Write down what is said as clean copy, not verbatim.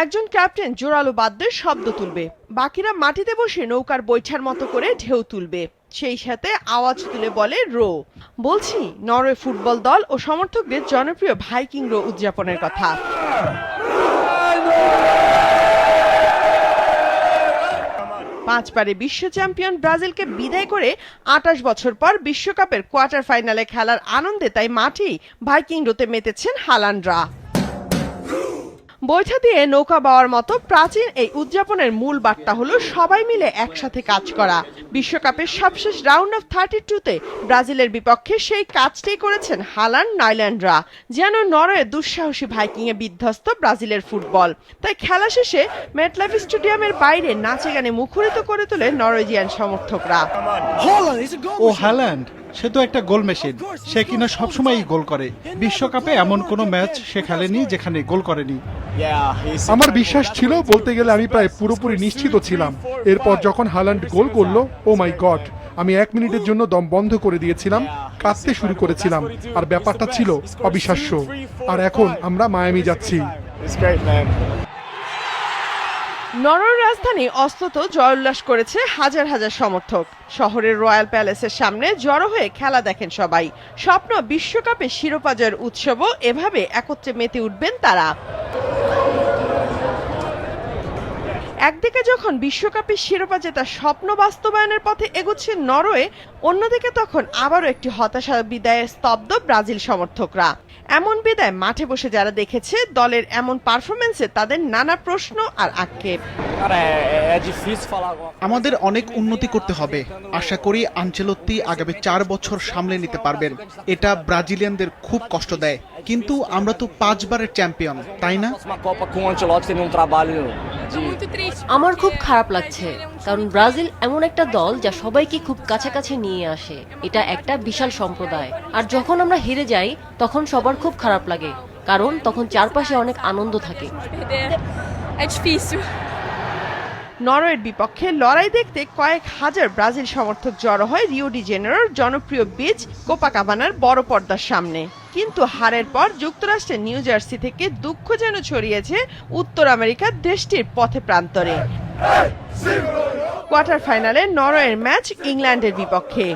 একজন ক্যাপ্টেন জোরালো বাদ্যের শব্দ তুলবে, বাকিরা মাটিতে বসে নৌকার বৈঠার মতো করে ঢেউ তুলবে, সেই সাথে আওয়াজ তুলে বলে রো। বলছি নরওয়ে ফুটবল দল ও সমর্থকদের জনপ্রিয় ভাইকিং রো উদযাপনের কথা। 5 বারে বিশ্ব চ্যাম্পিয়ন ব্রাজিলকে বিদায় করে 28 বছর পর বিশ্বকাপের কোয়ার্টার ফাইনালে খেলার আনন্দে তাই মাঠেই ভাইকিং রোতে মেতেছেন হালান্ডরা। বৈঠা দিয়ে নৌকা বাওয়ার মতো প্রাচীন এই উদযাপনের মূল বার্তা হলো সবাই মিলে একসাথে কাজ করা। বিশ্বকাপের সবশেষ রাউন্ড অফ 32-তে ব্রাজিলের বিপক্ষে সেই কাজটাই করেছেন হালান্ড নাইল্যান্ডরা। যেন নরওয়ের দুঃসাহসী ভাইকিংয়ে বিধ্বস্ত ব্রাজিলের ফুটবল। তাই খেলা শেষে মেটলাইফ স্টেডিয়ামের বাইরে নাচে গানে মুখরিত করে তোলে নরওয়েজিয়ান সমর্থকরা। ও হ্যাল্যান্ড, সে তো একটা গোল মেশিন। সে কিনা সবসময়ই গোল করে। বিশ্বকাপে এমন কোনো ম্যাচ সে খেলেনি যেখানে গোল করেনি। আমার বিশ্বাস ছিল, বলতে গেলে আমি প্রায় পুরোপুরি নিশ্চিত ছিলাম। এরপর যখন হালান্ড গোল করলো, ও মাই গড, আমি 1 মিনিটের জন্য দম বন্ধ করে দিয়েছিলাম, কাঁদতে শুরু করেছিলাম। আর ব্যাপারটা ছিল অবিশ্বাস্য। আর এখন আমরা মায়ামি যাচ্ছি। নরওয়ের রাজধানী অস্লোতে জয়োল্লাস করেছে হাজার হাজার সমর্থক। শহরের রয়্যাল প্যালেসের সামনে জড়ো হয়ে খেলা দেখেন সবাই। স্বপ্ন বিশ্বকাপে শিরোপা জয়ের উৎসবও এভাবে একত্রে মেতে উঠবেন তারা। একদিকে যখন বিশ্বকাপে শিরোপা জেতার স্বপ্ন বাস্তবায়নের পথে এগোচ্ছে নরওয়ে, অন্যদিকে তখন আবারও একটি হতাশা বিদায়ে স্তব্ধ ব্রাজিল সমর্থকরা। এমন বিদায় মাঠে বসে যারা দেখেছে, দলের এমন পারফরমেন্সে তাদের নানা প্রশ্ন আর আক্ষেপ। আমাদের অনেক উন্নতি করতে হবে। আশা করি আনচেলত্তি আগামী 4 বছর সামলে নিতে পারবেন। এটা ব্রাজিলিয়ানদের খুব কষ্ট দেয়, কিন্তু আমরা তো 5 বারের চ্যাম্পিয়ন, তাই না? আমার খুব খারাপ লাগছে, কারণ ব্রাজিল এমন একটা দল যা সবাইকে খুব কাছাকাছি নিয়ে আসে। এটা একটা বিশাল সম্প্রদায়। আর যখন আমরা হেরে যাই তখন সবার খুব খারাপ লাগে, কারণ তখন চারপাশে অনেক আনন্দ থাকে। নরওয়ের বিপক্ষে লড়াই দেখতে কয়েক হাজার ব্রাজিল সমর্থক জড়ো হয় রিও ডি জেনেরোর জনপ্রিয় বিচ কোপাকাবানার বড় পর্দার সামনে। কিন্তু হারের পর যুক্তরাষ্ট্রের নিউ জার্সি থেকে দুঃখ যেন ছড়িয়েছে উত্তর আমেরিকার দেশটির পথে প্রান্তরে। কোয়ার্টার ফাইনালে নরওয়ের ম্যাচ ইংল্যান্ডের বিপক্ষে।